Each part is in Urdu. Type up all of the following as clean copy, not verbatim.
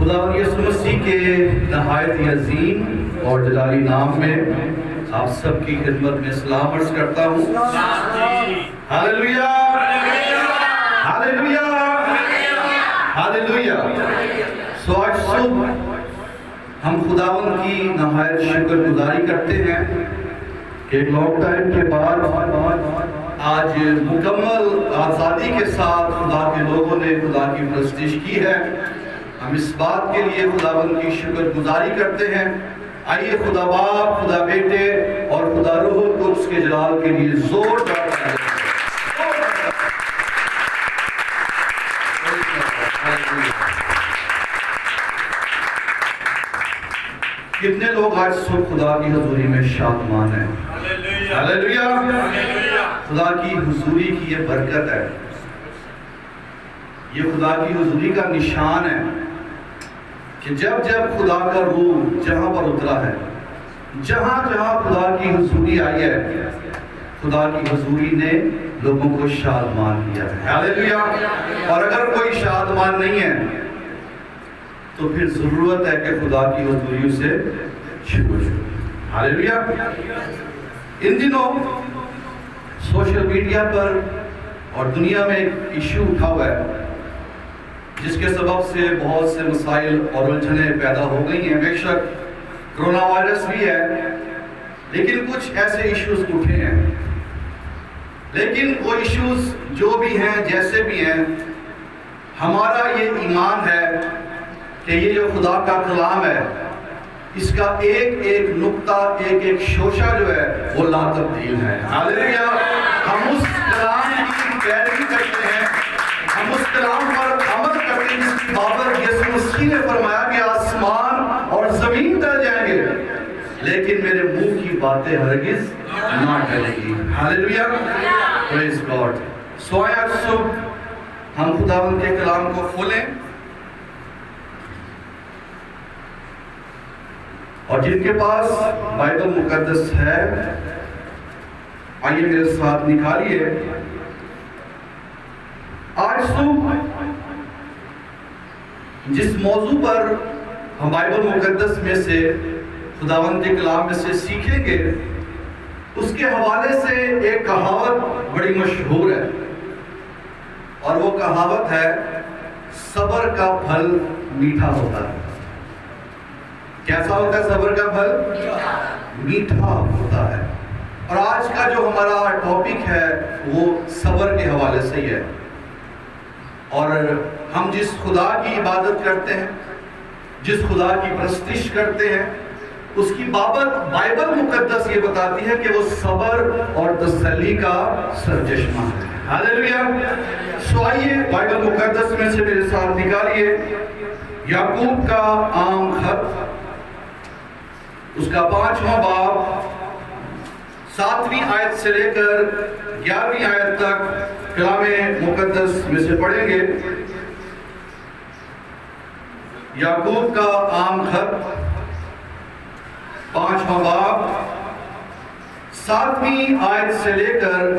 خداوند یسوع مسیح کے نہایت ہی عظیم اور جلالی نام میں آپ سب کی خدمت میں سلام عرض کرتا ہوں۔ Hallelujah, hallelujah, hallelujah. سو آج صبح ہم خداوند کی نہایت شکر گزاری کرتے ہیں کہ ایک لانگ ٹائم کے بعد آج مکمل آزادی کے ساتھ خدا کے لوگوں نے خدا کی پرستش کی ہے۔ ہم اس بات کے لیے خداوند کی شکر گزاری کرتے ہیں۔ آئیے خدا باپ، خدا بیٹے اور خدا روح القدس کے جلال کے لیے زور دار کریں۔ کتنے لوگ آج صبح خدا کی حضوری میں شادمان ہیں؟ ہاللویا، خدا کی حضوری کی یہ برکت ہے، یہ خدا کی حضوری کا نشان ہے کہ جب جب خدا کا روح جہاں پر اترا ہے، جہاں جہاں خدا کی حضوری آئی ہے، خدا کی حضوری نے لوگوں کو شادمان کیا ہے۔ ہاللویا۔ اور اگر کوئی شادمان نہیں ہے تو پھر ضرورت ہے کہ خدا کی حضوری سے شروع ہو۔ ہاللویا۔ ان دنوں سوشل میڈیا پر اور دنیا میں ایک ایشو اٹھا ہوا ہے جس کے سبب سے بہت سے مسائل اور الجھنیں پیدا ہو گئی ہیں۔ بے شک کرونا وائرس بھی ہے، لیکن کچھ ایسے ایشوز اٹھے ہیں۔ لیکن وہ ایشوز جو بھی ہیں، جیسے بھی ہیں، ہمارا یہ ایمان ہے کہ یہ جو خدا کا کلام ہے، اس کا ایک ایک نقطہ، ایک ایک شوشہ جو ہے وہ لا تبدیل ہے۔ ہاللویا۔ ہم اس کلام کی پیروی کرتے ہیں، ہم اس کلام پر عمل کرتے ہیں جس کی بابت یسوع مسیح نے فرمایا کہ آسمان اور زمین ٹل جائیں گے لیکن میرے منہ کی باتیں ہرگز نہ ٹلیں گی۔ ہاللویا، پریز گاڈ۔ سو آج صبح ہم خداوند کے کلام کو کھولیں، اور جن کے پاس بائبل مقدس ہے آئیے میرے ساتھ نکالیے۔ آج صبح جس موضوع پر ہم بائبل مقدس میں سے خداوند کے کلام میں سے سیکھیں گے، اس کے حوالے سے ایک کہاوت بڑی مشہور ہے، اور وہ کہاوت ہے صبر کا پھل میٹھا ہوتا ہے۔ کیسا ہوتا ہے صبر کا پھل؟ میٹھا ہوتا ہے۔ اور آج کا جو ہمارا ٹاپک ہے وہ صبر کے حوالے سے ہی ہے، اور ہم جس خدا کی عبادت کرتے ہیں، جس خدا کی پرستش کرتے ہیں، اس کی بابت بائبل مقدس یہ بتاتی ہے کہ وہ صبر اور تسلی کا سرچشمہ ہے۔ ہاللویا۔ سو آئیے بائبل مقدس میں سے میرے ساتھ نکالیے یعقوب کا عام خط، اس کا 5واں باب 7ویں آیت سے لے کر 11ویں آیت تک کلام مقدس میں سے پڑھیں گے۔ یعقوب کا عام خط 5واں باب 7ویں آیت سے لے کر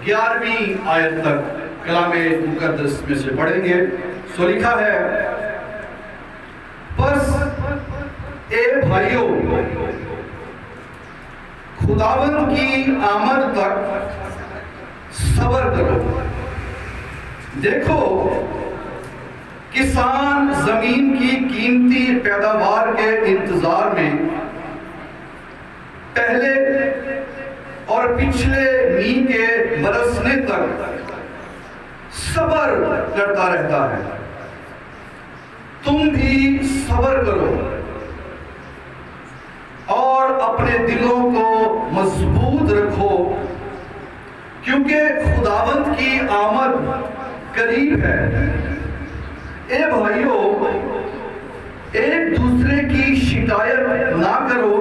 11ویں آیت تک کلام مقدس میں سے پڑھیں گے۔ سو لکھا ہے، بس اے بھائیو، خداوند کی آمد تک صبر کرو۔ دیکھو کسان زمین کی قیمتی پیداوار کے انتظار میں پہلے اور پچھلے میںہ کے برسنے تک صبر کرتا رہتا ہے۔ تم بھی صبر کرو اور اپنے دلوں کو مضبوط رکھو، کیونکہ خداوند کی آمد قریب ہے۔ اے بھائیو، ایک دوسرے کی شکایت نہ کرو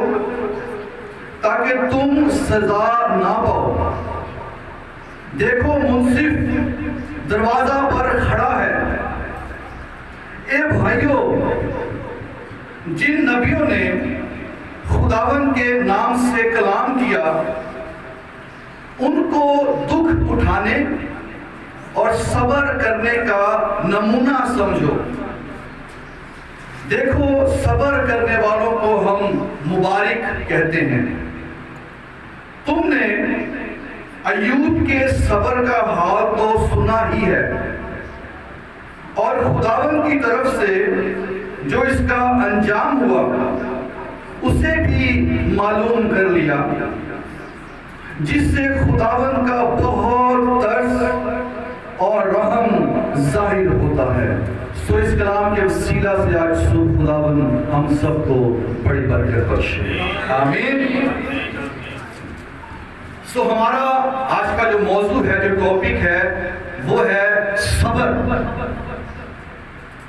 تاکہ تم سزا نہ پاؤ۔ دیکھو منصف دروازہ پر کھڑا ہے۔ اے بھائیو، جن نبیوں نے خداوند کے نام سے کلام کیا ان کو دکھ اٹھانے اور صبر کرنے کا نمونہ سمجھو۔ دیکھو صبر کرنے والوں کو ہم مبارک کہتے ہیں۔ تم نے ایوب کے صبر کا حال تو سنا ہی ہے، اور خداوند کی طرف سے جو اس کا انجام ہوا اسے بھی معلوم کر لیا، جس سے خداوند کا بہت ترس اور رحم ظاہر ہوتا ہے۔ سو اس کلام کے وسیلہ سے آج صبح خداوند ہم سب کو بڑی برکت بخشے، آمین۔ سو ہمارا آج کا جو موضوع ہے، جو ٹاپک ہے، وہ ہے صبر۔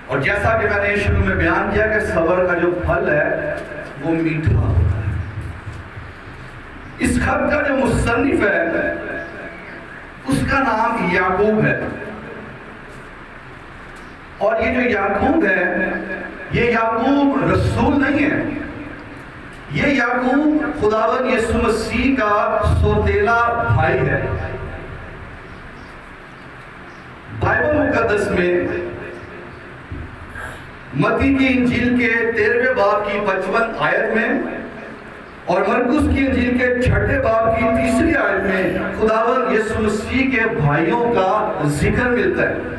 اور جیسا کہ میں نے شروع میں بیان کیا کہ صبر کا جو پھل ہے وہ میٹھا ہوتا ہے۔ اس خط کا جو مصنف ہے اس کا نام یعقوب ہے، اور یہ جو یعقوب ہے یہ یعقوب رسول نہیں ہے، یہ یعقوب خداوند یسوع مسیح کا سوتیلا بھائی ہے۔ بائبل مقدس میں متی کی انجیل کے 13ویں باب کی 55 آیت میں اور مرکس کی انجیل کے 6 باب کی 3 آیت میں خداوند یسوع مسیح کے بھائیوں کا ذکر ملتا ہے،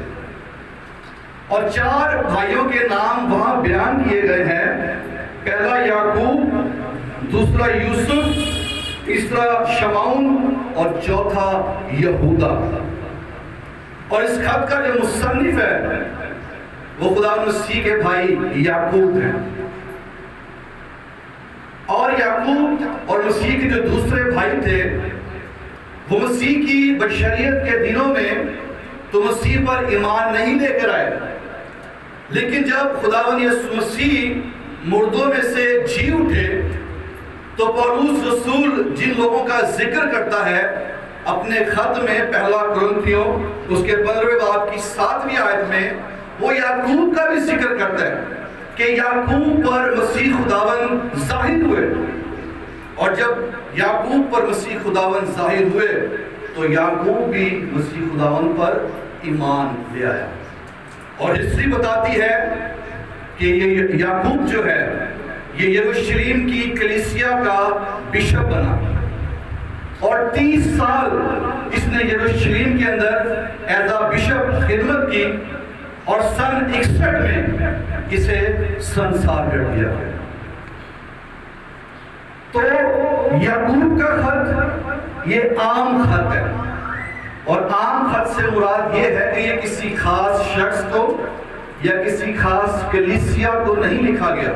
اور 4 بھائیوں کے نام وہاں بیان کیے گئے ہیں۔ پہلا یعقوب، دوسرا یوسف، تیسرا شمعون اور چوتھا یہودا۔ اور اس خط کا جو مصنف ہے وہ خداوند مسیح کے بھائی یعقوب ہیں، اور یعقوب اور مسیح کے جو دوسرے بھائی تھے وہ مسیح کی بشریت کے دنوں میں تو مسیح پر ایمان نہیں لے کر آئے، لیکن جب خداوند یسوع مسیح مردوں میں سے جی اٹھے تو پولس رسول جن لوگوں کا ذکر کرتا ہے اپنے خط میں، پہلا کرنتھیوں اس کے 15ویں باب کی 7ویں آیت میں، وہ یعقوب کا بھی ذکر کرتا ہے کہ یعقوب پر مسیح خداوند ظاہر ہوئے، اور جب یعقوب پر مسیح خداوند ظاہر ہوئے تو یعقوب بھی مسیح خداوند پر ایمان لے آیا۔ اور ہسٹری بتاتی ہے کہ یہ یعقوب جو ہے یہ یروشلم کی کلیسیا کا بشپ بنا، اور 30 سال اس نے یروشلم کے اندر ایز اے بشپ خدمت کی، اور سن 61 میں اسے سنسار کر دیا گیا۔ تو یعقوب کا خط یہ عام خط ہے، اور عام خط سے مراد یہ ہے کہ یہ کسی خاص شخص کو یا کسی خاص کلیسیا کو نہیں لکھا گیا۔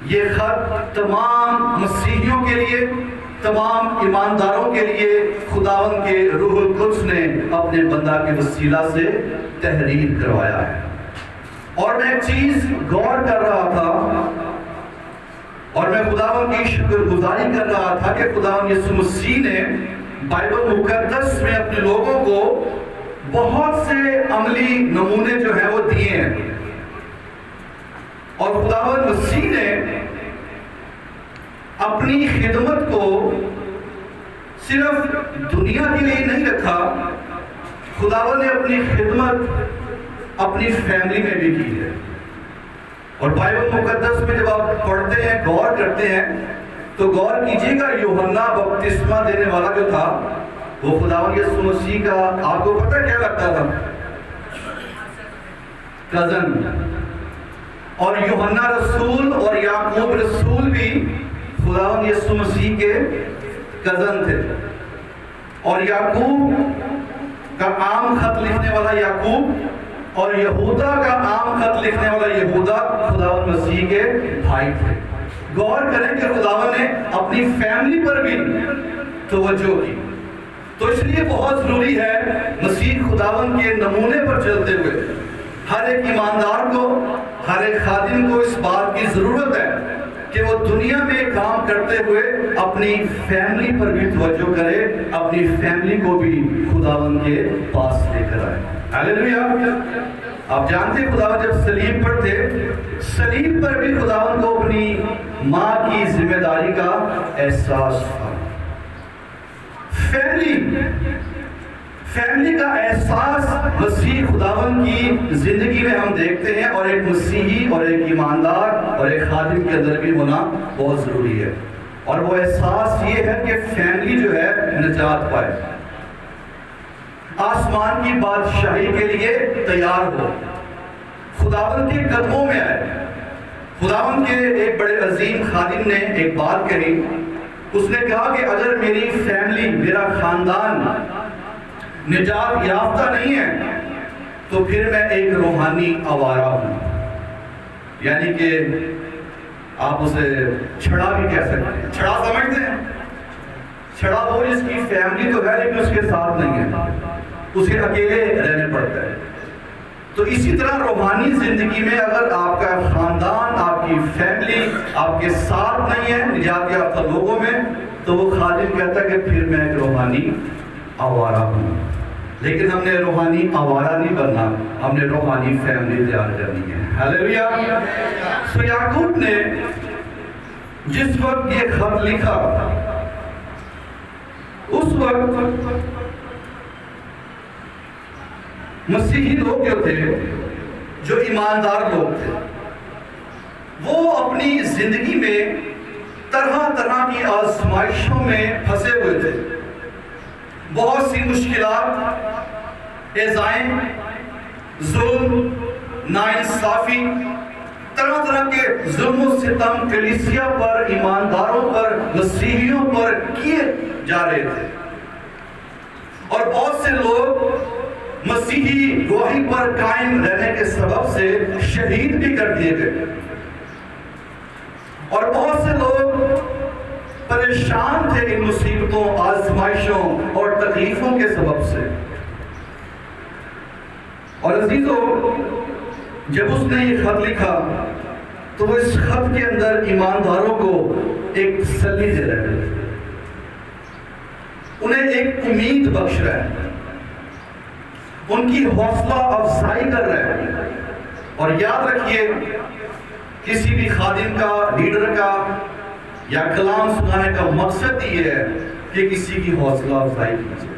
یہ خط تمام مسیحیوں کے لیے، تمام ایمانداروں کے لیے خداوند کے روح القدس نے اپنے بندہ کے وسیلہ سے تحریر کروایا ہے۔ اور میں ایک چیز غور کر رہا تھا، اور میں خداوند کی شکر گزاری کر رہا تھا کہ خداوند یسوع مسیح نے بائبل مقدس میں اپنے لوگوں کو بہت سے عملی نمونے جو ہیں وہ دیے ہیں، اور خداوند مسیح نے اپنی خدمت کو صرف دنیا کے لیے نہیں رکھا، خداوند نے اپنی خدمت اپنی فیملی میں بھی کی ہے۔ اور بائبل مقدس میں جب آپ پڑھتے ہیں، غور کرتے ہیں، تو غور کیجئے گا یوحنا بپتسمہ دینے والا جو تھا وہ خداوند یسوع مسیح کا، آپ کو پتہ کیا لگتا تھا؟ کزن۔ اور یوحنا رسول اور یعقوب رسول بھی خداوند یسوع مسیح کے کزن تھے، اور یعقوب کا عام خط لکھنے والا یعقوب اور یہودا کا عام خط لکھنے والا یہودا خداوند مسیح کے بھائی تھے۔ غور کریں کہ خداوند نے اپنی فیملی پر بھی توجہ کی، تو اس لیے بہت ضروری ہے مسیح خداوند کے نمونے پر چلتے ہوئے ہر ایک ایماندار کو، ہر ایک خادم کو اس بات کی ضرورت ہے کہ وہ دنیا میں کام کرتے ہوئے اپنی فیملی پر بھی توجہ کرے، اپنی فیملی کو بھی خداوند کے پاس لے کر آئے۔ ہاللیلویہ۔ آپ جانتے ہیں خداوند جب صلیب پر تھے، صلیب پر بھی خداوند کو اپنی ماں کی ذمہ داری کا احساس تھا۔ فیملی کا احساس مسیح خداوند کی زندگی میں ہم دیکھتے ہیں، اور ایک مسیحی اور ایک ایماندار اور ایک خادم کے اندر بھی ہونا بہت ضروری ہے، اور وہ احساس یہ ہے کہ فیملی جو ہے نجات پائے، آسمان کی بادشاہی کے لیے تیار ہو، خداوند کے قدموں میں آئے۔ خداوند کے ایک بڑے عظیم خادم نے ایک بات کہی، اس نے کہا کہ اگر میری فیملی، میرا خاندان نجات یافتہ نہیں ہے تو پھر میں ایک روحانی آوارہ ہوں، یعنی کہ آپ اسے چھڑا بھی کہہ سکتے ہیں۔ چھڑا سمجھتے ہیں؟ چھڑا وہ جس کی فیملی تو ہے لیکن اس کے ساتھ نہیں ہے، اسے اکیلے رہنے پڑتا ہے۔ تو اسی طرح روحانی زندگی میں اگر آپ کا خاندان، آپ کی فیملی آپ کے ساتھ نہیں ہے نجات یافتہ لوگوں میں، تو وہ خادم کہتا ہے کہ پھر میں ایک روحانی آوارہ ہوں۔ لیکن ہم نے روحانی آوارہ نہیں بننا، ہم نے روحانی فیملی تیار کرنی ہے۔ ہلیلویا۔ سو یعقوب نے جس وقت یہ خط لکھا، اس وقت مسیحی لوگ جو تھے، جو ایماندار لوگ تھے، وہ اپنی زندگی میں طرح طرح کی آزمائشوں میں پھنسے ہوئے تھے۔ بہت سی مشکلات، ایذائیں، ظلم، ناانصافی، طرح طرح کے ظلم و ستم کلیسیا پر، ایمانداروں پر، مسیحیوں پر کیے جا رہے تھے، اور بہت سے لوگ مسیحی گواہی پر قائم رہنے کے سبب سے شہید بھی کر دیے گئے، اور بہت سے لوگ پریشان تھے ان مصیبتوں، آزمائشوں اور تکلیفوں کے سبب سے۔ اور عزیزو، جب اس نے یہ خط لکھا تو وہ اس خط کے اندر ایمانداروں کو ایک تسلی دے رہے ہیں، انہیں ایک امید بخش رہا ہے، ان کی حوصلہ افزائی کر رہا ہے۔ اور یاد رکھیے، کسی بھی خادم کا، لیڈر کا یا کلام سنانے کا مقصد یہ ہے کہ کسی کی حوصلہ افزائی کی جائے۔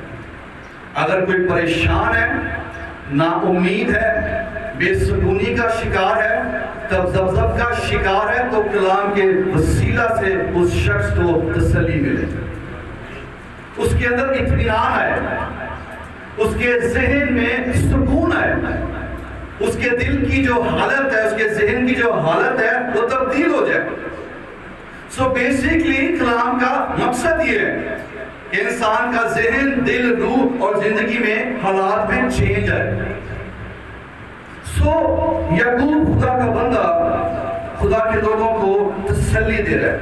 اگر کوئی پریشان ہے، نا امید ہے، بے سکونی کا شکار ہے، تذبذب کا شکار ہے، تو کلام کے وسیلہ سے اس شخص کو تسلی ملے، اس کے اندر اطمینان آئے، اس کے ذہن میں سکون آئے، اس کے دل کی جو حالت ہے، اس کے ذہن کی جو حالت ہے وہ تبدیل ہو جائے۔ سو بیسیکلی کلام کا مقصد یہ ہے کہ انسان کا ذہن، دل، روح اور زندگی میں حالات میں چینج آئے۔ سو یعقوب خدا کا بندہ خدا کے لوگوں کو تسلی دے رہا ہے،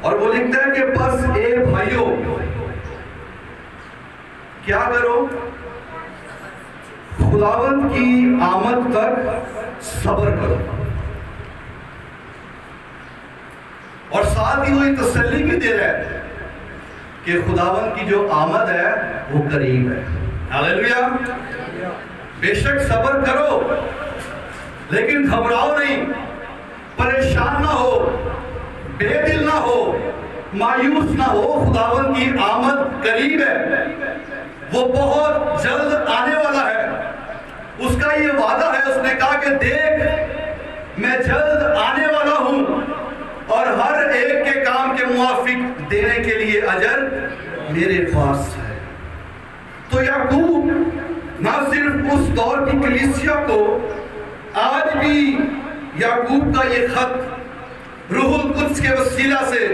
اور وہ لکھتا ہے کہ بس اے بھائیو، کیا کرو؟ خداوند کی آمد تک صبر کرو۔ اور ساتھ ہی وہ تسلی بھی دے رہا ہے کہ خداوند کی جو آمد ہے وہ قریب ہے۔ ہلیلویا۔ بے شک صبر کرو، لیکن گھبراؤ نہیں، پریشان نہ ہو، بے دل نہ ہو، مایوس نہ ہو۔ خداوند کی آمد قریب ہے، وہ بہت جلد آنے والا ہے۔ اس کا یہ وعدہ ہے، اس نے کہا کہ دیکھ میں جلد آنے والا ہوں، اور ہر ایک کے کام کے موافق دینے کے لیے اجر میرے پاس ہے۔ تو یعقوب نہ صرف اس دور کی کلیسیا کو، آج بھی یعقوب کا یہ خط روح القدس کے وسیلہ سے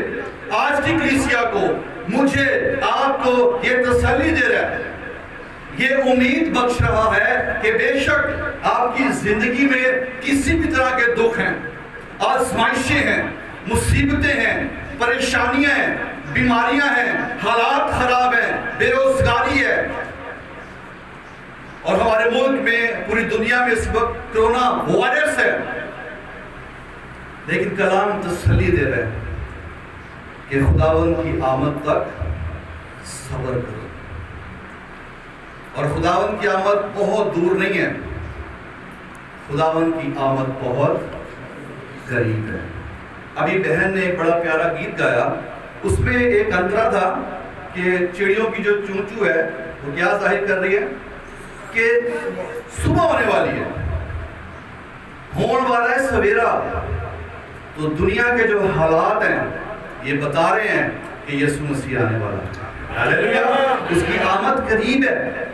آج کی کلیسیا کو، مجھے، آپ کو یہ تسلی دے رہا ہے، یہ امید بخش رہا ہے کہ بے شک آپ کی زندگی میں کسی بھی طرح کے دکھ ہیں، آزمائشیں ہیں، مصیبتیں ہیں، پریشانیاں ہیں، بیماریاں ہیں، حالات خراب ہیں، بے روزگاری ہے، اور ہمارے ملک میں، پوری دنیا میں اس وقت کرونا وائرس ہے، لیکن کلام تسلی دے رہے ہیں کہ خداوند کی آمد تک صبر کرو، اور خداوند کی آمد بہت دور نہیں ہے، خداوند کی آمد بہت قریب ہے۔ ابھی بہن نے ایک بڑا پیارا گیت گایا، اس میں ایک انترا تھا کہ چڑیوں کی جو چونچو ہے وہ کیا ظاہر کر رہی ہے کہ صبح ہونے والی ہے، ہونے والا ہے سویرا۔ تو دنیا کے جو حالات ہیں یہ بتا رہے ہیں کہ یسوع مسیح آنے والا ہے، ہاللیلویا، اس کی آمد قریب ہے۔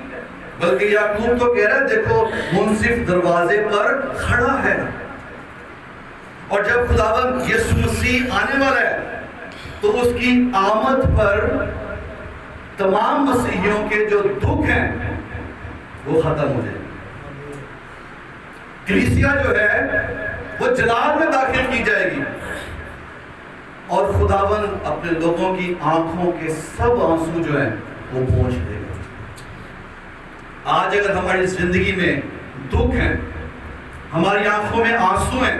بلکہ یعقوب تو کہہ رہا ہے دیکھو منصف دروازے پر کھڑا ہے۔ اور جب خداوند یسوع مسیح آنے والا ہے تو اس کی آمد پر تمام مسیحیوں کے جو دکھ ہیں وہ ختم ہو جائیں گے۔ کلیسیا جو ہے وہ جلال میں داخل کی جائے گی، اور خداوند اپنے لوگوں کی آنکھوں کے سب آنسو جو ہیں وہ پوچھ دے گا۔ آج اگر ہماری زندگی میں دکھ ہیں، ہماری آنکھوں میں آنسو ہیں،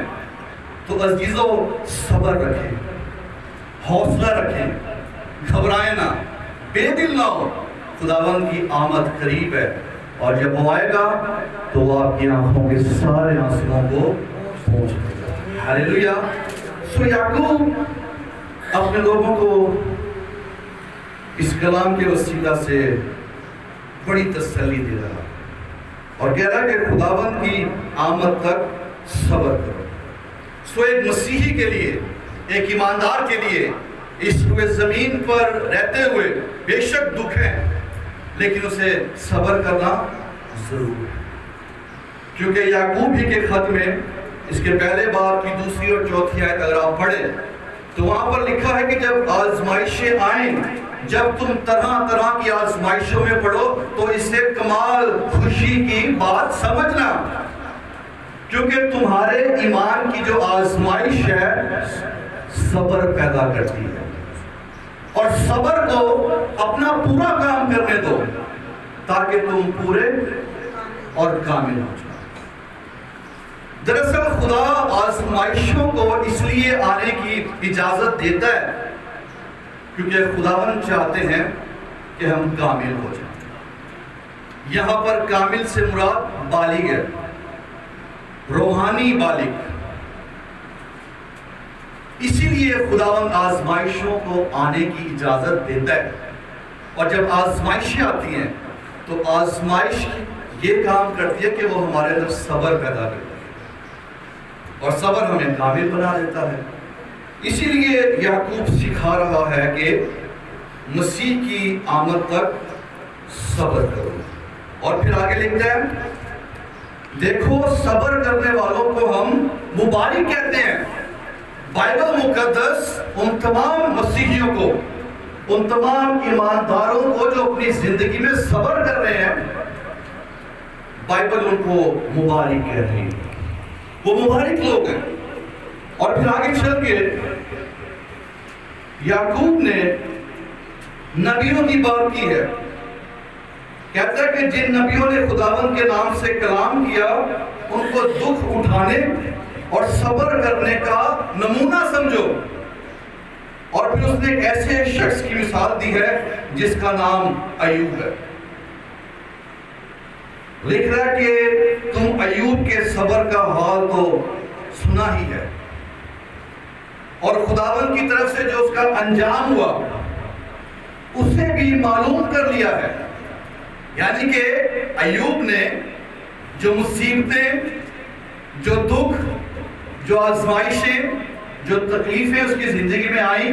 تو عزیزو صبر رکھیں، حوصلہ رکھیں، گھبرائیں نہ، بے دل نہ ہو۔ خداوند کی آمد قریب ہے، اور جب وہ آئے گا تو وہ آپ کی آنکھوں کے سارے آنسوؤں کو پوچھ دے گا، ہاللیلویا۔ سو یعقوب اپنے لوگوں کو اس کلام کے وسیلہ سے بڑی تسلی دے رہا اور کہہ رہا کہ خداوند کی آمد تک صبر کرو۔ سو ایک مسیحی کے لیے، ایک ایماندار کے لیے اس روئے زمین پر رہتے ہوئے بے شک دکھ ہے، لیکن اسے صبر کرنا ضرور ہے، کیونکہ یعقوب ہی کے خط میں اس کے پہلے باب کی 2 اور 4 آیت اگر آپ پڑھیں تو وہاں پر لکھا ہے کہ جب آزمائشیں آئیں، جب تم طرح طرح کی آزمائشوں میں پڑھو تو اسے کمال خوشی کی بات سمجھنا، کیونکہ تمہارے ایمان کی جو آزمائش ہے صبر پیدا کرتی ہے، اور صبر کو اپنا پورا کام کرنے دو تاکہ تم پورے اور کامل ہو جاؤ۔ دراصل خدا آزمائشوں کو اس لیے آنے کی اجازت دیتا ہے کیونکہ خداوند چاہتے ہیں کہ ہم کامل ہو جائیں۔ یہاں پر کامل سے مراد بالغ ہے، روحانی بالغ۔ اسی لیے خداوند آزمائشوں کو آنے کی اجازت دیتا ہے، اور جب آزمائشیں آتی ہیں تو آزمائش یہ کام کرتی ہے کہ وہ ہمارے اندر صبر پیدا کرتی ہے، اور صبر ہمیں کامل بنا دیتا ہے۔ اسی لیے یعقوب سکھا رہا ہے کہ مسیح کی آمد تک صبر کرو، اور پھر آگے لکھتا ہے دیکھو صبر کرنے والوں کو ہم مبارک کہتے ہیں۔ بائبل مقدس ان تمام مسیحیوں کو، ان تمام ایمانداروں کو جو اپنی زندگی میں صبر کر رہے ہیں، بائبل ان کو مبارک کہہ رہی ہے، وہ مبارک لوگ ہیں۔ اور پھر آگے چل کے یعقوب نے نبیوں کی بات کی ہے، کہتا ہے کہ جن نبیوں نے خداوند کے نام سے کلام کیا ان کو دکھ اٹھانے اور صبر کرنے کا نمونہ سمجھو۔ اور پھر اس نے ایک ایسے شخص کی مثال دی ہے جس کا نام ایوب ہے۔ لکھ رہا ہے کہ تم ایوب کے صبر کا حال تو سنا ہی ہے، اور خداوند کی طرف سے جو اس کا انجام ہوا اسے بھی معلوم کر لیا ہے۔ یعنی کہ ایوب نے جو مصیبتیں، جو دکھ، جو آزمائشیں، جو تکلیفیں اس کی زندگی میں آئیں،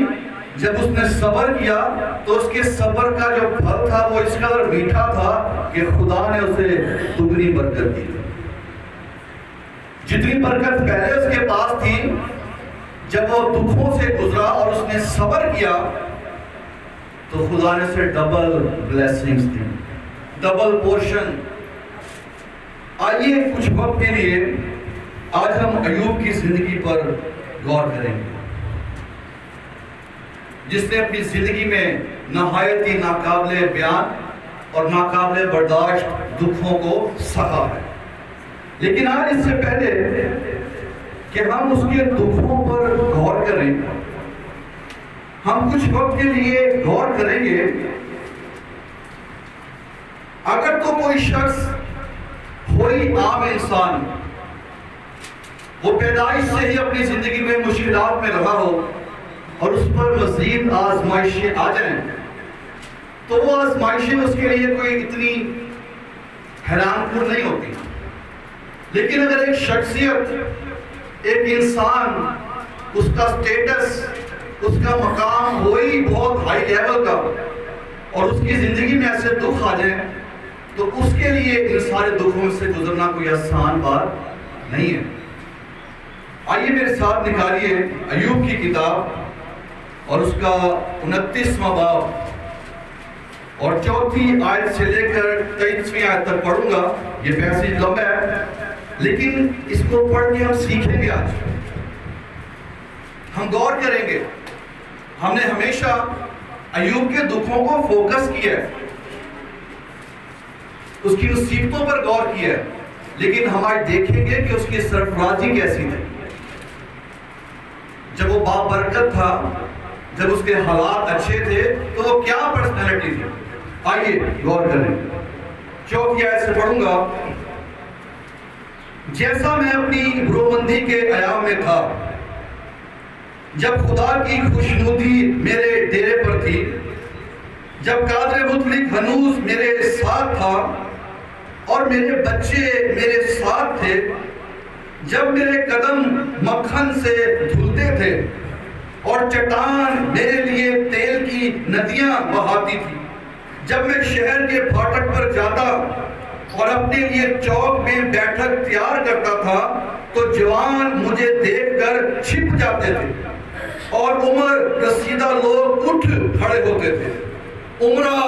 جب اس نے صبر کیا تو اس کے صبر کا جو پھل تھا وہ اس قدر میٹھا تھا کہ خدا نے اسے دگنی برکت دی۔ جتنی برکت پہلے اس کے پاس تھی، جب وہ دکھوں سے گزرا اور اس نے صبر کیا تو خدا نے اسے ڈبل بلیسنگز دی، ڈبل پورشن۔ آئیے کچھ وقت کے لیے آج ہم ایوب کی زندگی پر غور کریں گے، جس نے اپنی زندگی میں نہایت ہی ناقابل بیان اور ناقابل برداشت دکھوں کو سہا ہے۔ لیکن آج اس سے پہلے کہ ہم اس کے دکھوں پر غور کریں، ہم کچھ وقت کے لیے غور کریں گے۔ اگر تو کوئی شخص، کوئی عام انسان، وہ پیدائش سے ہی اپنی زندگی میں مشکلات میں رہا ہو اور اس پر مزید آزمائشیں آ جائیں، تو وہ آزمائشیں اس کے لیے کوئی اتنی حیران کن نہیں ہوتی. لیکن اگر ایک شخصیت، ایک انسان، اس کا سٹیٹس، اس کا مقام وہی بہت ہائی لیول کا، اور اس کی زندگی میں ایسے دکھ آ جائیں تو اس کے لیے ان سارے دکھوں سے گزرنا کوئی آسان بات نہیں ہے. آئیے میرے ساتھ نکالیے ایوب کی کتاب اور اس کا 29واں باب اور 4 آیت سے لے کر 23 آیت تک پڑھوں گا. یہ پیسج لمبا ہے لیکن اس کو پڑھ کے ہم سیکھیں گے. آج ہم غور کریں گے. ہم نے ہمیشہ ایوب کے دکھوں کو فوکس کیا ہے، اس کی مصیبتوں پر غور کیا ہے، لیکن ہم آج دیکھیں گے کہ اس کی سرفرازی کیسی تھی. جب وہ بابرکت تھا، جب اس کے حالات اچھے تھے تو وہ کیا پرسنالٹی تھی. آئیے غور کریں. 4 آیت سے پڑھوں گا. جیسا میں اپنی برومندی کے ایام میں تھا، جب خدا کی خوشنودی میرے ڈیرے پر تھی، جب قادر مطلق ہنوز میرے ساتھ تھا اور میرے بچے میرے ساتھ تھے، جب میرے قدم مکھن سے دھلتے تھے اور چٹان میرے لیے تیل کی ندیاں بہاتی تھی، جب میں شہر کے پھاٹک پر جاتا اور اپنے لیے چوک میں بیٹھک تیار کرتا تھا تو جوان مجھے دیکھ کر چھپ جاتے تھے اور عمر رسیدہ لوگ اٹھ کھڑے ہوتے تھے. عمرہ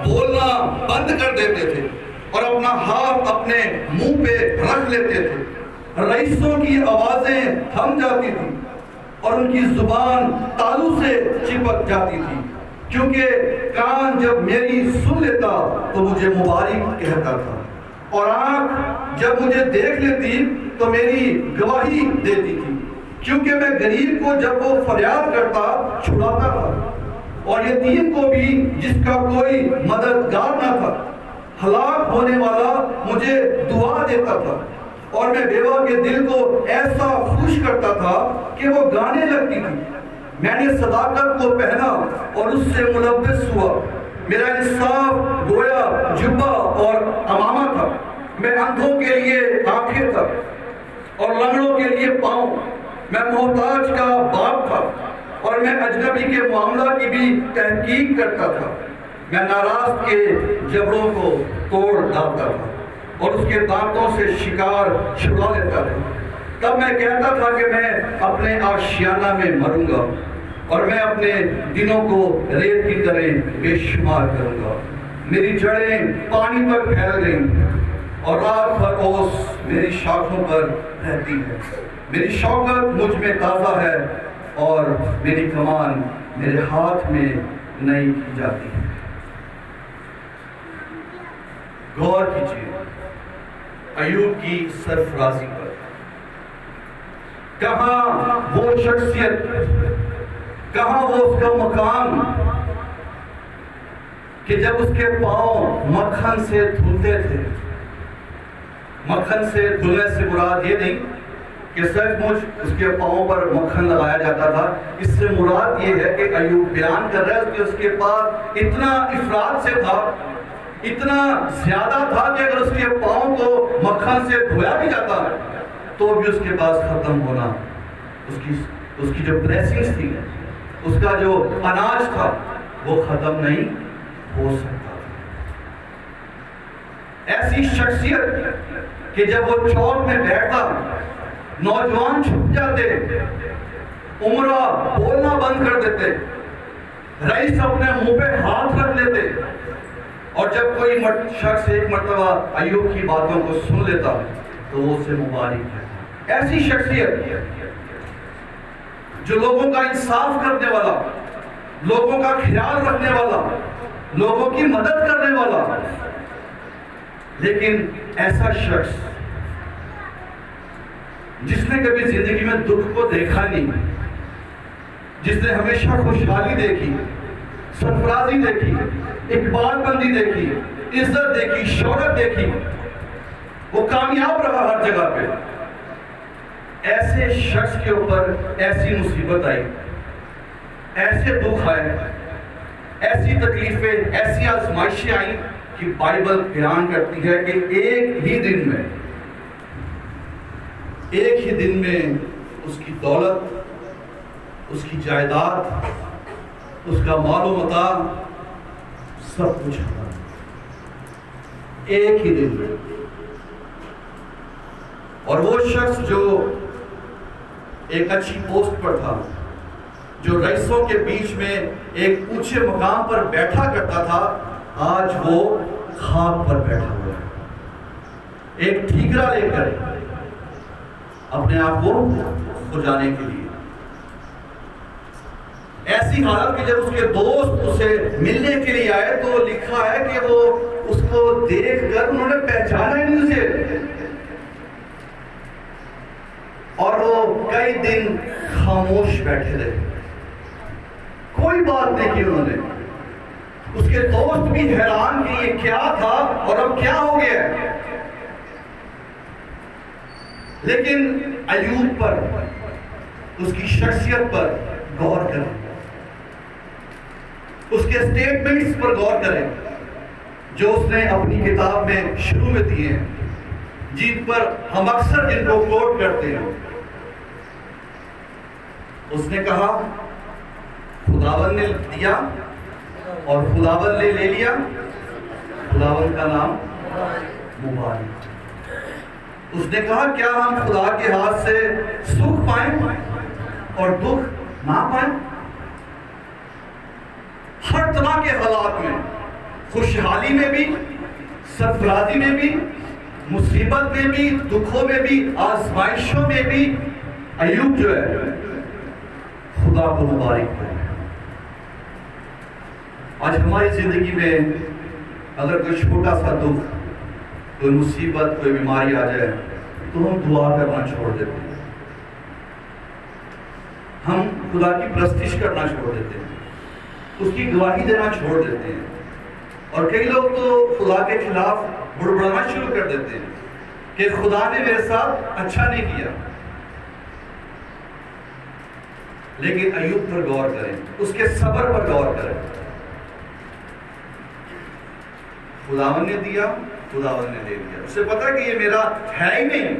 بولنا بند کر دیتے تھے اور اپنا ہاتھ اپنے منہ پہ رکھ لیتے تھے. رئیسوں کی آوازیں تھم جاتی تھی اور ان کی زبان تالو سے چپک جاتی تھی، کیونکہ کان جب میری سن لیتا تو مجھے مبارک کہتا تھا اور آنکھ جب مجھے دیکھ لیتی تو میری گواہی دیتی تھی، کیونکہ میں غریب کو جب وہ فریاد کرتا چھڑاتا تھا اور یتیم کو بھی جس کا کوئی مددگار نہ تھا. ہلاک ہونے والا مجھے دعا دیتا تھا اور میں بیوہ کے دل کو ایسا خوش کرتا تھا کہ وہ گانے لگتی تھی. میں نے صداقت کو پہنا اور اس سے ملبس ہوا. میرا انصاف گویا جبہ اور امامہ تھا. میں اندھوں کے لیے آنکھیں تھا اور لنگڑوں کے لیے پاؤں. میں محتاج کا باپ تھا اور میں اجنبی کے معاملہ کی بھی تحقیق کرتا تھا. میں ناراض کے جبڑوں کو توڑ ڈالتا تھا اور اس کے دانتوں سے شکار چھڑا لیتا تھا. تب میں کہتا تھا کہ میں اپنے آشیانہ میں مروں گا اور میں اپنے دنوں کو ریت کی طرح بے شمار کروں گا. میری جڑیں پانی تک پھیل گئیں اور رات بھر اوس میری شاخوں پر رہتی ہے. میری شوکت مجھ میں تازہ ہے اور میری کمان میرے ہاتھ میں نہیں کی جاتی ہے. غور کیجیے ایوب کی سرفرازی پر. کہاں وہ شخصیت، کہاں وہ اس کا مقام کہ جب اس کے پاؤں مکھن سے دھلتے تھے. مکھن سے دھلنے سے مراد یہ نہیں کہ سچ مچ اس کے پاؤں پر مکھن لگایا جاتا تھا. اس سے مراد یہ ہے کہ ایوب بیان کر رہا ہے کہ اس کے پاس اتنا افراد سے تھا، اتنا زیادہ تھا کہ اگر اس کے پاؤں کو مکھن سے دھویا بھی جاتا تو بھی اس کے پاس ختم ہونا، اس کی جو بلیسنگز تھی، اس کا جو اناج تھا وہ ختم نہیں ہو سکتا. ایسی شخصیت کہ جب وہ چوک میں بیٹھتا نوجوان چھپ جاتے، عمرہ بولنا بند کر دیتے، رئیس اپنے منہ پہ ہاتھ رکھ لیتے اور جب کوئی شخص ایک مرتبہ ایوب کی باتوں کو سن لیتا تو وہ اسے مبارک ہے. ایسی شخصیت جو لوگوں کا انصاف کرنے والا، لوگوں کا خیال رکھنے والا، لوگوں کی مدد کرنے والا، لیکن ایسا شخص جس نے کبھی زندگی میں دکھ کو دیکھا نہیں، جس نے ہمیشہ خوشحالی دیکھی، سرفرازی دیکھی، اقبال بندی دیکھی، عزت دیکھی، شہرت دیکھی، وہ کامیاب رہا ہر جگہ پہ. ایسے شخص کے اوپر ایسی مصیبت آئی، ایسے دکھ آئے ایسی تکلیفیں، ایسی آزمائشیں آئیں کہ بائبل بیان کرتی ہے کہ ایک ہی دن میں اس کی دولت، اس کی جائیداد، اس کا مال و متاع سب کچھ ختم، ایک ہی دن میں۔ اور وہ شخص جو ایک اچھی پوسٹ پر تھا، جو رئیسوں کے بیچ میں ایک اونچے مقام پر بیٹھا کرتا تھا، آج وہ خاک پر بیٹھا ہوا ہے، ایک ٹھیکرا لے کر اپنے آپ کو کھجانے کے لیے۔ ایسی حالت کہ جب اس کے دوست اسے ملنے کے لیے آئے تو لکھا ہے کہ وہ اس کو دیکھ کر انہوں نے پہچانا ہی نہیں اسے، اور وہ کئی دن خاموش بیٹھے رہے، کوئی بات نہیں کی انہوں نے۔ اس کے دوست بھی حیران کہ یہ کیا تھا اور اب کیا ہو گیا، لیکن ایوب پر، اس کی شخصیت پر غور کریں، اس کے سٹیٹمنٹس پر غور کریں جو اس نے اپنی کتاب میں شروع میں دیے ہیں، جن پر ہم اکثر جن کو کوٹ کرتے ہیں۔ اس نے کہا خداوند نے دیا اور خداوند نے لے لیا، خداوند کا نام مبارک۔ اس نے کہا کیا ہم خدا کے ہاتھ سے سکھ پائیں اور دکھ نہ پائیں؟ ہر طرح کے حالات میں، خوشحالی میں بھی، سرفرازی میں بھی، مصیبت میں بھی، دکھوں میں بھی، آزمائشوں میں بھی، ایوب جو ہے خدا کو مبارک ہے۔ آج ہماری زندگی میں اگر کوئی چھوٹا سا دکھ، کوئی مصیبت، کوئی بیماری آ جائے تو ہم دعا کرنا چھوڑ دیتے ہیں، ہم خدا کی پرستش کرنا چھوڑ دیتے ہیں، اس کی گواہی دینا چھوڑ دیتے ہیں، اور کئی لوگ تو خدا کے خلاف بڑبڑانا شروع کر دیتے ہیں کہ خدا نے میرے ساتھ اچھا نہیں کیا۔ لیکن ایوب پر غور کریں، اس کے صبر پر غور کریں۔ خداوند نے دیا، خداوند نے دے دیا، اسے پتا کہ یہ میرا ہے ہی نہیں،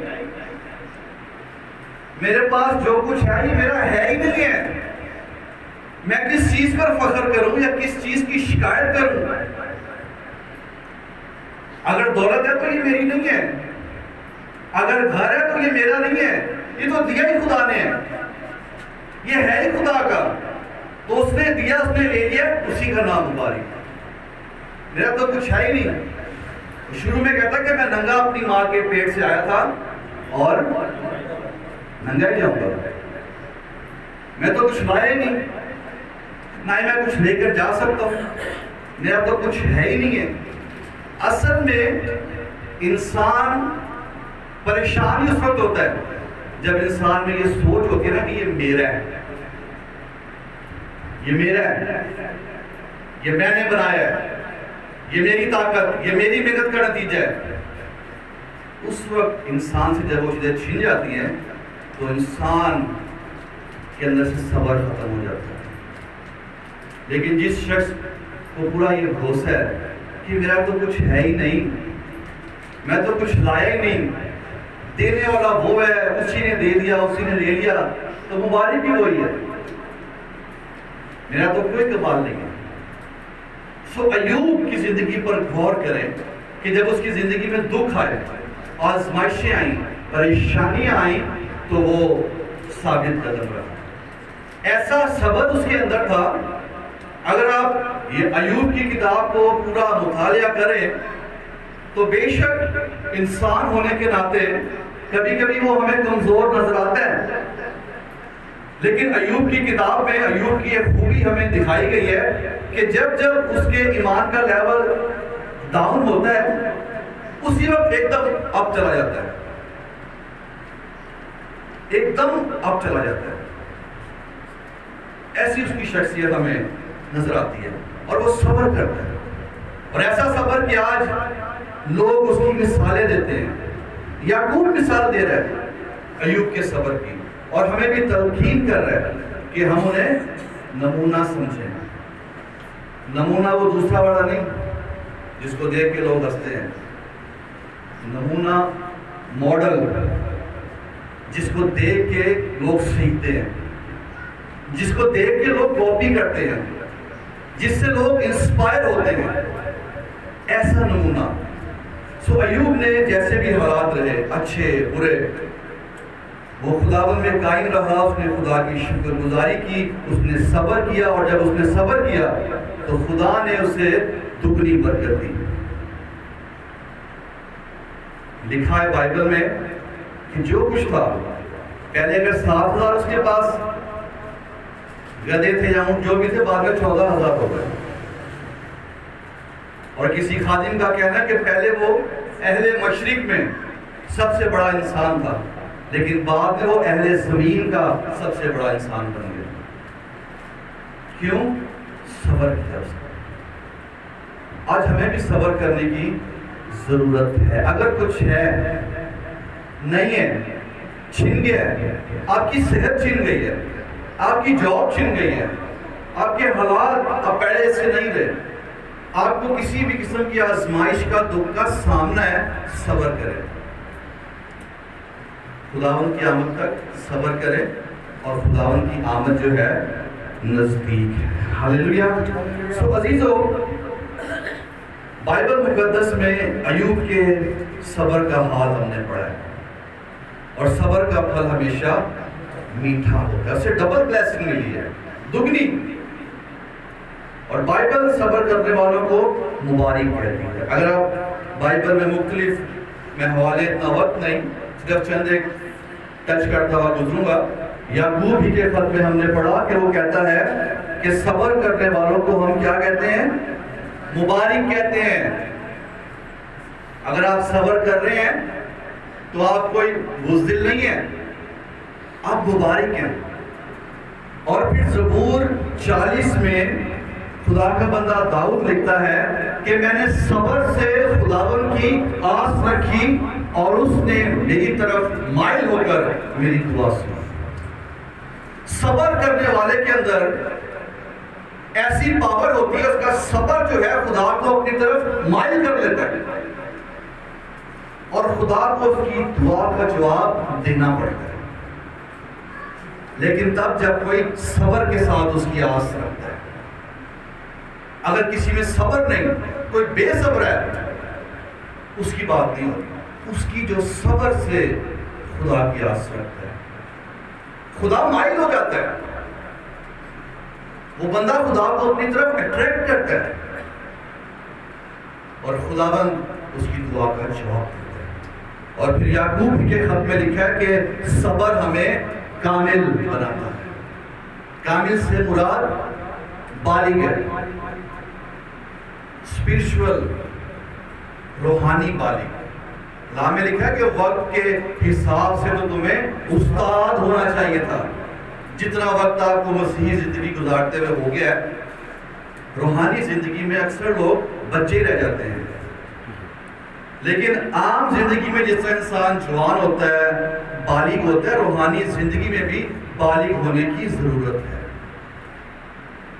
میرے پاس جو کچھ ہے یہ میرا ہے ہی نہیں ہے، میں کس چیز پر فخر کروں یا کس چیز کی شکایت کروں؟ اگر دولت ہے تو یہ میری نہیں ہے، اگر گھر ہے تو یہ میرا نہیں ہے، یہ تو دیا ہی خدا نے ہے، یہ ہے ہی خدا کا، تو اس نے دیا، اس نے لے لیا، اسی کا نام مبارک۔ میرا تو کچھ ہے ہی نہیں۔ شروع میں کہتا کہ میں ننگا اپنی ماں کے پیٹ سے آیا تھا اور ننگا ہی جاؤں گا، میں تو کچھ لایا ہی نہیں، نہ ہی میں کچھ لے کر جا سکتا ہوں، میرا تو کچھ ہے ہی نہیں ہے۔ اصل میں انسان پریشان اس وقت ہوتا ہے جب انسان میں یہ سوچ ہوتی ہے نا کہ یہ میرا ہے، یہ میرا ہے، یہ میں نے بنایا ہے، یہ میری طاقت، یہ میری محنت کا نتیجہ ہے۔ اس وقت انسان سے جب وہ چیزیں چھن جاتی ہیں تو انسان کے اندر سے صبر ختم ہو جاتا ہے۔ لیکن جس شخص کو پورا یہ بھروسہ ہے کہ میرا تو کچھ ہے ہی نہیں، میں تو کچھ لایا ہی نہیں، دینے والا وہ ہے، اسی نے دے دیا، اسی نے لے لیا، تو مبارک بھی وہی ہے، میرا تو کوئی کمال نہیں ہے۔ سو ایوب کی زندگی پر غور کریں کہ جب اس کی زندگی میں دکھ آئے، آزمائشیں آئیں، پریشانیاں آئیں، تو وہ ثابت قدم رہا۔ ایسا صبر اس کے اندر تھا، اگر آپ یہ ایوب کی کتاب کو پورا مطالعہ کریں تو بے شک انسان ہونے کے ناطے کبھی کبھی وہ ہمیں کمزور نظر آتا ہے، لیکن ایوب کی کتاب میں ایوب کی ایک خوبی ہمیں دکھائی گئی ہے کہ جب جب اس کے ایمان کا لیول ڈاؤن ہوتا ہے اسی وقت ایک دم اپ چلا جاتا ہے، ایک دم اپ چلا جاتا ہے۔ ایسی اس کی شخصیت ہمیں نظر آتی ہے اور وہ صبر کرتا ہے، اور ایسا صبر کہ آج لوگ اس کی مثالیں دیتے ہیں۔ یعقوب مثال دے رہا ہے ایوب کے صبر کی، اور ہمیں بھی تلقین کر رہا ہے کہ ہم انہیں نمونہ سمجھیں۔ نمونہ وہ دوسرا والا نہیں جس کو دیکھ کے لوگ ہنستے ہیں، نمونہ ماڈل جس کو دیکھ کے لوگ سیکھتے ہیں، جس کو دیکھ کے لوگ کاپی کرتے ہیں، جس سے لوگ انسپائر ہوتے ہیں، ایسا نمونہ۔ سو ایوب نے جیسے بھی حالات رہے، اچھے برے، وہ خداوند میں قائم رہا، اس نے خدا کی شکر گزاری کی، اس نے صبر کیا، اور جب اس نے صبر کیا تو خدا نے اسے دگنی برکت دی۔ لکھا ہے بائبل میں کہ جو کچھ تھا، پہلے اگر 7,000 اس کے پاس گدھے تھے یا اونٹ جو بھی تھے، بعد میں 14,000 ہو گئے۔ اور کسی خادم کا کہنا ہے کہ پہلے وہ اہل مشرق میں سب سے بڑا انسان تھا، لیکن بعد میں وہ اہل زمین کا سب سے بڑا انسان بن گیا۔ کیوں؟ صبر کیا اس نے۔ آج ہمیں بھی صبر کرنے کی ضرورت ہے۔ اگر کچھ ہے نہیں ہے، چھن گیا ہے، آپ کی صحت چھن گئی ہے، آپ کی جاب چھن گئی ہے، آپ کے حالات اب پہلے سے نہیں رہے، آپ کو کسی بھی قسم کی آزمائش کا، دکھ کا سامنا ہے، صبر کریں، خداوند کی آمد تک صبر کریں، اور خداوند کی آمد جو ہے نزدیک ہے۔ ہاللیلویہ۔ سو عزیزو، بائبل مقدس میں ایوب کے صبر کا حال ہم نے پڑھا ہے، اور صبر کا پھل ہمیشہ میٹھا ہوتا ہے، اسے ڈبل بلیسنگ ملی ہے، دگنی۔ اور بائبل صبر کرنے والوں کو مبارک کہتی ہے۔ اگر آپ بائبل میں مختلف، میں حوالے اتنا وقت نہیں، صرف چند ایک ٹچ کرتا ہوا گزروں گا۔ یعقوب ہی کے خط میں ہم نے پڑھا کہ وہ کہتا ہے کہ صبر کرنے والوں کو ہم کیا کہتے ہیں؟ مبارک کہتے ہیں۔ اگر آپ صبر کر رہے ہیں تو آپ کوئی بزدل نہیں ہیں، آپ مبارک ہیں۔ اور پھر زبور 40 میں خدا کا بندہ داؤد لکھتا ہے کہ میں نے صبر سے خداوند کی آس رکھی، اور اس نے میری طرف مائل ہو کر میری دعا سنی۔ صبر کرنے والے کے اندر ایسی پاور ہوتی ہے، اس کا صبر جو ہے خدا کو اپنی طرف مائل کر لیتا ہے، اور خدا کو اس کی دعا کا جواب دینا پڑتا ہے۔ لیکن تب جب کوئی صبر کے ساتھ اس کی آس رکھتا ہے۔ اگر کسی میں صبر نہیں، کوئی بے صبر ہے، اس کی بات نہیں ہوتی۔ اس کی جو صبر سے خدا کی آس رکھتا ہے، خدا مائل ہو جاتا ہے، وہ بندہ خدا کو اپنی طرف اٹریکٹ کرتا ہے، اور خداوند اس کی دعا کا جواب دیتا ہے۔ اور پھر یعقوب کے خط میں لکھا ہے کہ صبر ہمیں کامل بناتا ہے۔ کامل سے مراد بالغ ہے، اسپرچول، روحانی بالغ۔ اللہ میں لکھا ہے کہ وقت کے حساب سے تو تمہیں استاد ہونا چاہیے تھا۔ جتنا وقت آپ کو مسیحی زندگی گزارتے ہوئے ہو گیا ہے، روحانی زندگی میں اکثر لوگ بچے رہ جاتے ہیں۔ لیکن عام زندگی میں جس طرح انسان جوان ہوتا ہے، بالغ ہوتا ہے، روحانی زندگی میں بھی بالغ ہونے کی ضرورت ہے۔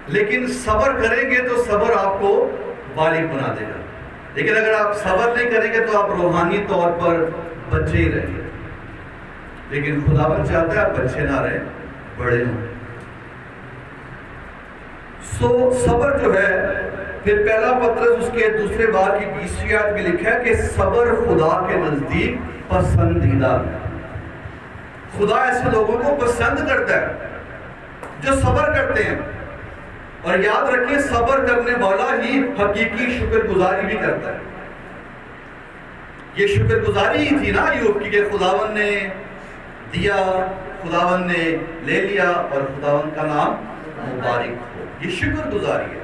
لیکن صبر کریں گے تو صبر آپ کو بالغ بنا دے گا، لیکن اگر آپ صبر نہیں کریں گے تو آپ روحانی طور پر بچے ہی رہیں گے۔ لیکن خداوند چاہتا ہے آپ بچے نہ رہیں، بڑے ہوں۔ سو صبر جو ہے، پھر پہلا پترس اس کے دوسرے بار کی 20ویں آیت میں لکھا ہے کہ صبر خدا کے نزدیک پسندیدہ ہے۔ خدا ایسے لوگوں کو پسند کرتا ہے جو صبر کرتے ہیں۔ اور یاد رکھیں، صبر کرنے والا ہی حقیقی شکر گزاری بھی کرتا ہے۔ یہ شکر گزاری ہی تھی نا ایوب کی، کہ خداوند نے دیا، خداوند نے لے لیا، اور خداوند کا نام مبارک ہو۔ یہ شکر گزاری ہے۔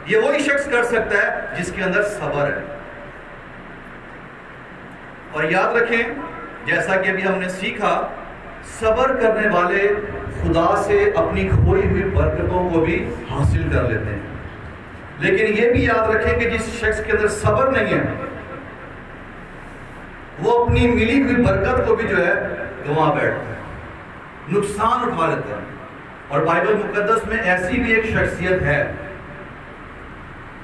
یہ وہی شخص کر سکتا ہے جس کے اندر صبر ہے۔ اور یاد رکھیں، جیسا کہ ابھی ہم نے سیکھا، صبر کرنے والے خدا سے اپنی کھوئی ہوئی برکتوں کو بھی حاصل کر لیتے ہیں۔ لیکن یہ بھی یاد رکھیں کہ جس شخص کے اندر صبر نہیں ہے، وہ اپنی ملی ہوئی برکت کو بھی جو ہے گنوا بیٹھتا ہے، نقصان اٹھا لیتا ہے۔ اور بائبل مقدس میں ایسی بھی ایک شخصیت ہے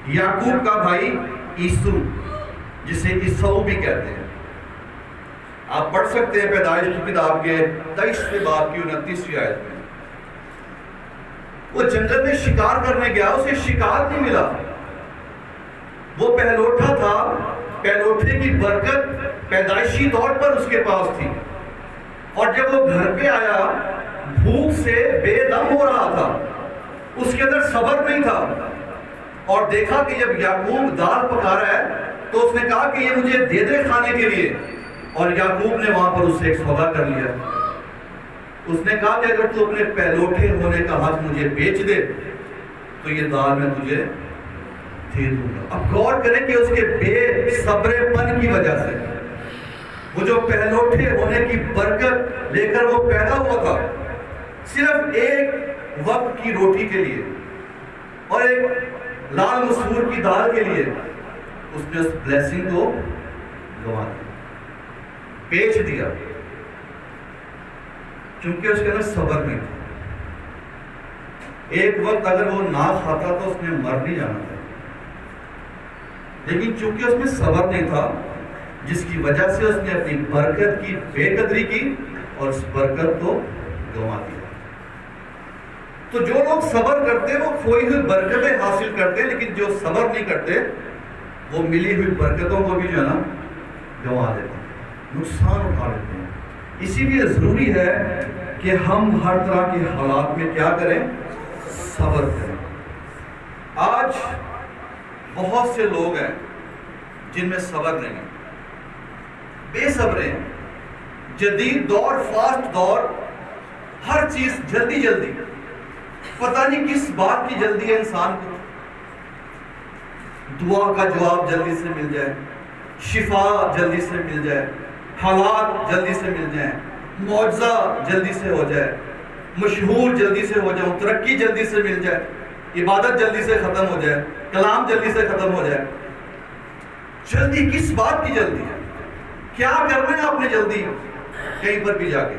یعقوب کا بھائی عیسو، جسے عیسو بھی کہتے ہیں. آپ پڑھ سکتے ہیں پیدائش کی کتاب کے 23ویں باب کی 29ویں آیت میں. وہ جنگل میں شکار کرنے گیا، اسے شکار نہیں ملا. وہ پہلوٹا تھا، پہلوٹے کی برکت پیدائشی طور پر اس کے پاس تھی. اور جب وہ گھر پہ آیا، بھوک سے بے دم ہو رہا تھا، اس کے اندر صبر نہیں تھا. اور دیکھا کہ جب یعقوب دال پکا رہا ہے تو اس نے کہا کہ یہ مجھے دے دے کھانے کے لیے. اور یعقوب نے وہاں پر اس سے ایک سودا کر لیا. اس نے کہا کہ اگر تو اپنے پہلوٹے ہونے کا حق مجھے بیچ دے تو یہ دال میں تجھے دے دوں گا. اب غور کریں کہ اس کے بے صبرے پن کی وجہ سے، وہ جو پہلوٹے ہونے کی برکت لے کر وہ پیدا ہوا تھا، صرف ایک وقت کی روٹی کے لیے اور ایک لال مسور کی دال کے لیے اس نے اس بلیسنگ کو گنوا دیا، بیچ دیا، کیونکہ اس کے اندر صبر نہیں تھا. ایک وقت اگر وہ نہ کھاتا تو اس نے مر نہیں جانا تھا، لیکن چونکہ اس میں صبر نہیں تھا، جس کی وجہ سے اس نے اپنی برکت کی بے قدری کی اور اس برکت کو گنوا دیا. تو جو لوگ صبر کرتے ہیں وہ کھوئی ہوئی برکتیں حاصل کرتے ہیں، لیکن جو صبر نہیں کرتے وہ ملی ہوئی برکتوں کو بھی جو ہے نا گنوا دیتے ہیں، نقصان اٹھا لیتے ہیں. اسی لیے ضروری ہے کہ ہم ہر طرح کے حالات میں کیا کریں؟ صبر کریں. آج بہت سے لوگ ہیں جن میں صبر نہیں ہے، بے صبر ہیں. جدید دور، فاسٹ دور، ہر چیز جلدی جلدی، پتہ نہیں کس بات کی جلدی ہے انسان کو. دعا کا جواب جلدی سے مل جائے، شفا جلدی سے مل جائے، حالات جلدی سے مل جائیں، معجزہ جلدی سے ہو جائے، مشہور جلدی سے ہو جائے، ترقی جلدی سے مل جائے، عبادت جلدی سے ختم ہو جائے، کلام جلدی سے ختم ہو جائے. جلدی کس بات کی جلدی ہے؟ کیا کرنا ہے آپ نے جلدی کہیں پر بھی جا کے؟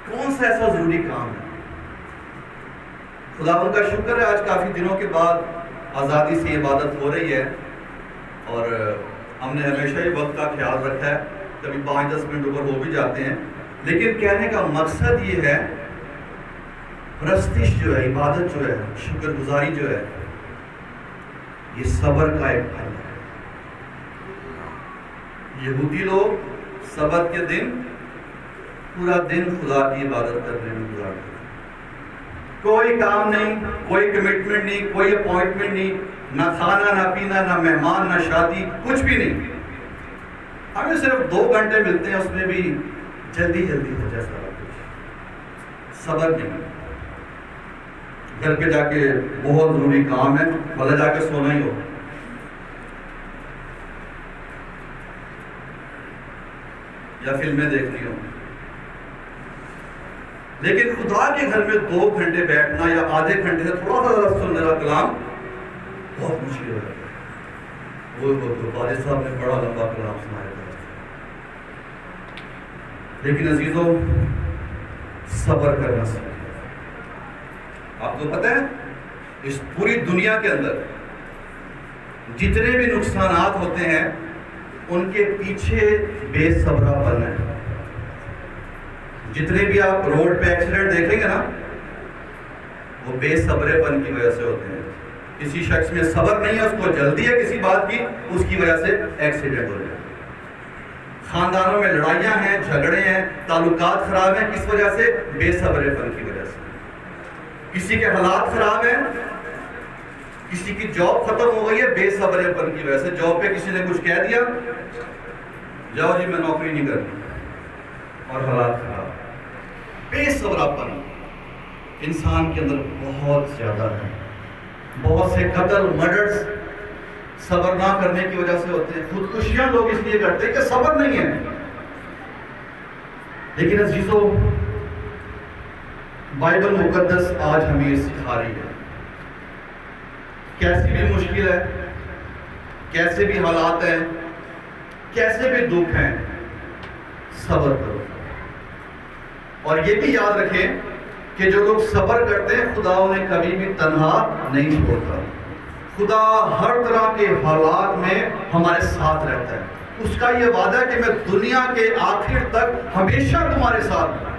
کون سا ایسا ضروری کام ہے؟ خدا ان کا شکر ہے، آج کافی دنوں کے بعد آزادی سے عبادت ہو رہی ہے، اور ہم نے ہمیشہ ہی وقت کا خیال رکھا ہے. کبھی 5-10 منٹ اوپر ہو بھی جاتے ہیں، لیکن کہنے کا مقصد یہ ہے، پرستش جو ہے، عبادت جو ہے، شکر گزاری جو ہے، یہ صبر کا ایک پھل ہے. یہودی لوگ سبت کے دن پورا دن خدا کی عبادت کرنے میں گزارتے ہیں. کوئی کام نہیں، کوئی کمٹمنٹ نہیں، کوئی اپوائنٹمنٹ نہیں، نہ کھانا نہ پینا، نہ مہمان نہ شادی، کچھ بھی نہیں. ہمیں صرف 2 گھنٹے ملتے ہیں، اس میں بھی جلدی جلدی ہو جائے سارا کچھ. صبر نہیں. گھر پہ جا کے بہت ضروری کام ہے، بھلے جا کے سونا ہی ہو، یا فلمیں دیکھنی ہو، لیکن خدا کے گھر میں 2 گھنٹے بیٹھنا یا آدھے گھنٹے سے تھوڑا سا سننے کا کلام بہت مشکل ہے. وہ والد صاحب نے بڑا لمبا کلام سنایا تھا. لیکن عزیزوں، صبر کرنا سیکھیں. آپ کو پتہ ہے اس پوری دنیا کے اندر جتنے بھی نقصانات ہوتے ہیں ان کے پیچھے بے صبرا پن ہے. جتنے بھی آپ روڈ پہ ایکسیڈنٹ دیکھیں گے نا، وہ بے صبرے پن کی وجہ سے ہوتے ہیں. کسی شخص میں صبر نہیں ہے، اس کو جلدی ہے کسی بات کی، اس کی وجہ سے ایکسیڈنٹ ہو جائے. خاندانوں میں لڑائیاں ہیں، جھگڑے ہیں، تعلقات خراب ہیں، کس وجہ سے؟ بے صبرے پن کی وجہ سے. کسی کے حالات خراب ہیں، کسی کی جاب ختم ہو گئی ہے، بے صبرے پن کی وجہ سے. جاب پہ کسی نے کچھ کہہ دیا، جاؤ جی میں نوکری نہیں کرنی، اور حالات خراب. بے صبرا پن انسان کے اندر بہت زیادہ ہے. بہت سے قتل، مرڈرز صبر نہ کرنے کی وجہ سے ہوتے ہیں. خودکشیاں لوگ اس لیے کرتے ہیں کہ صبر نہیں ہے. لیکن عزیزوں، بائبل مقدس آج ہمیں یہ سکھا رہی ہے، کیسی بھی مشکل ہے، کیسے بھی حالات ہیں، کیسے بھی دکھ ہیں، صبر کرو. اور یہ بھی یاد رکھیں کہ جو لوگ صبر کرتے ہیں خدا انہیں کبھی بھی تنہا نہیں چھوڑتا. خدا ہر طرح کے حالات میں ہمارے ساتھ رہتا ہے. اس کا یہ وعدہ ہے کہ میں دنیا کے آخر تک ہمیشہ تمہارے ساتھ ہوں.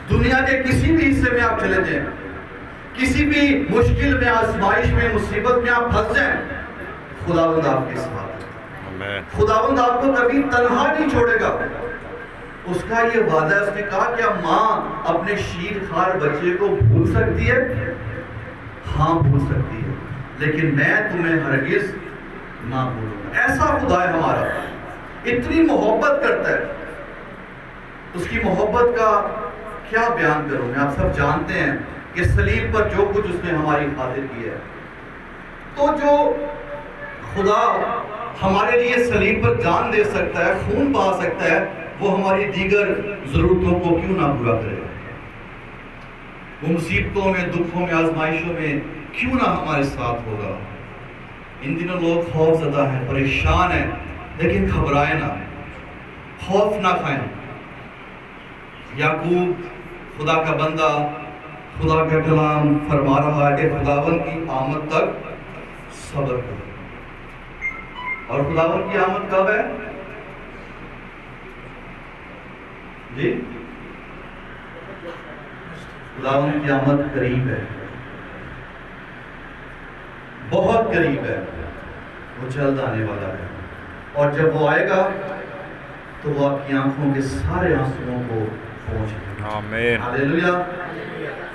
دنیا کے کسی بھی حصے میں آپ چلے جائیں, کسی بھی مشکل میں, آزمائش میں, مصیبت میں آپ پھنس جائیں, خداوند آپ کے ساتھ ہے. خداوند آپ کو کبھی تنہا نہیں چھوڑے گا. اس کا یہ وعدہ ہے. اس نے کہا کیا ماں اپنے شیر خوار بچے کو بھول سکتی ہے؟ ہاں بھول سکتی ہے, لیکن میں تمہیں ہرگز نہ بھولوں گا. ایسا خدا ہے ہمارا, اتنی محبت کرتا ہے. اس کی محبت کا کیا بیان کروں میں. آپ سب جانتے ہیں کہ صلیب پر جو کچھ اس نے ہماری خاطر کیا ہے. تو جو خدا ہمارے لیے صلیب پر جان دے سکتا ہے, خون بہا سکتا ہے, وہ ہماری دیگر ضرورتوں کو کیوں نہ پورا کرے گا؟ وہ مصیبتوں میں, دکھوں میں, آزمائشوں میں کیوں نہ ہمارے ساتھ ہوگا؟ ان دنوں لوگ خوف زدہ ہیں, پریشان ہیں, لیکن گھبرائے نہ, خوف نہ کھائیں. یعقوب خدا کا بندہ, خدا کا کلام فرما رہا ہے کہ خداوند کی آمد تک صبر کرو. اور خداوند کی آمد کب ہے جی؟ خداوند کی آمد قریب ہے, بہت قریب ہے. وہ جلد آنے والا ہے, اور جب وہ آئے گا تو وہ آپ کی آنکھوں کے سارے آنسوؤں کو پہنچے گا. آمین. ہاللیلویا.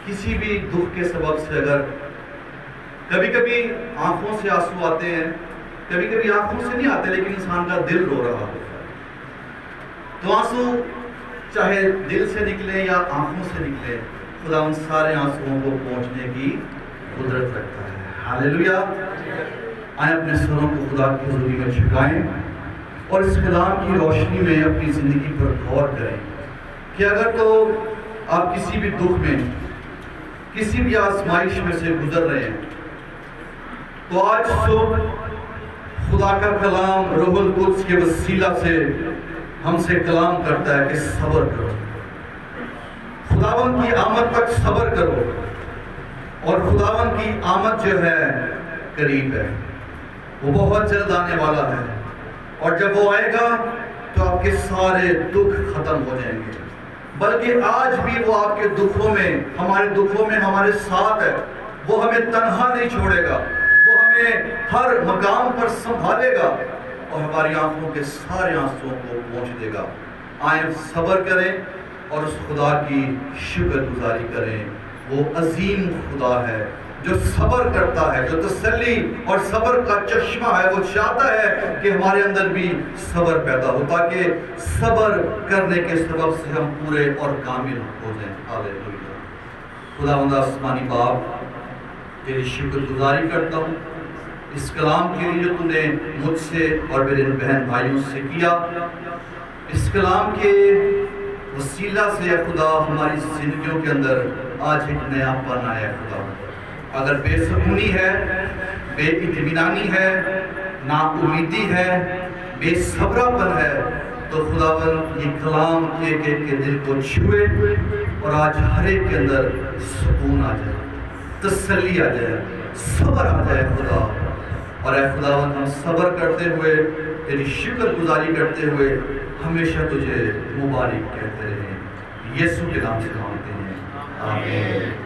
کسی بھی دکھ کے سبب سے اگر کبھی کبھی آنکھوں سے آنسو آتے ہیں, کبھی کبھی آنکھوں سے نہیں آتے لیکن انسان کا دل رو رہا ہوتا ہے, تو آنسو چاہے دل سے نکلے یا آنکھوں سے نکلے, خدا ان سارے آنسوؤں کو پہنچنے کی قدرت رکھتا ہے. ہاللیلویا. آئیں اپنے سروں کو خدا کی حضوری میں جھکائیں اور اس کلام کی روشنی میں اپنی زندگی پر غور کریں کہ اگر تو آپ کسی بھی دکھ میں, کسی بھی آزمائش میں سے گزر رہے ہیں, تو آج صبح خدا کا کلام روح القدس کے وسیلہ سے ہم سے کلام کرتا ہے کہ صبر کرو, خداوند کی آمد تک صبر کرو, اور خداوند کی آمد جو ہے قریب ہے. وہ بہت جلد آنے والا ہے, اور جب وہ آئے گا تو آپ کے سارے دکھ ختم ہو جائیں گے. بلکہ آج بھی وہ آپ کے دکھوں میں, ہمارے دکھوں میں ہمارے ساتھ ہے. وہ ہمیں تنہا نہیں چھوڑے گا, وہ ہمیں ہر مقام پر سنبھالے گا اور ہماری آنکھوں کے سارے آنسوؤں کو پہنچ دے گا. آئیں صبر کریں اور اس خدا کی شکر گزاری کریں. وہ عظیم خدا ہے جو صبر کرتا ہے, جو تسلی اور صبر کا چشمہ ہے. وہ چاہتا ہے کہ ہمارے اندر بھی صبر پیدا ہو, تاکہ صبر کرنے کے سبب سے ہم پورے اور کامل ہو جائیں. ہاللیلویا. خداوند آسمانی باپ, تیری شکر گزاری کرتا ہوں اس کلام کے لیے جو تو نے مجھ سے اور میرے بہن بھائیوں سے کیا. اس کلام کے وسیلہ سے خدا ہماری زندگیوں کے اندر آج ایک نیا پن آیا. خدا اگر بے سکونی ہے, بے اطمینانی ہے, نا امیدی ہے, بے صبرا پن ہے, تو خداوند یہ کلام ایک ایک کے دل کو چھوئے اور آج ہر ایک کے اندر سکون آ جائے, تسلی آ جائے, صبر آ جائے خدا. اور اے خداوند ہم صبر کرتے ہوئے, تیری شکر گزاری کرتے ہوئے ہمیشہ تجھے مبارک کہتے رہیں. یسوع کے نام سے مانگتے ہیں, آمین.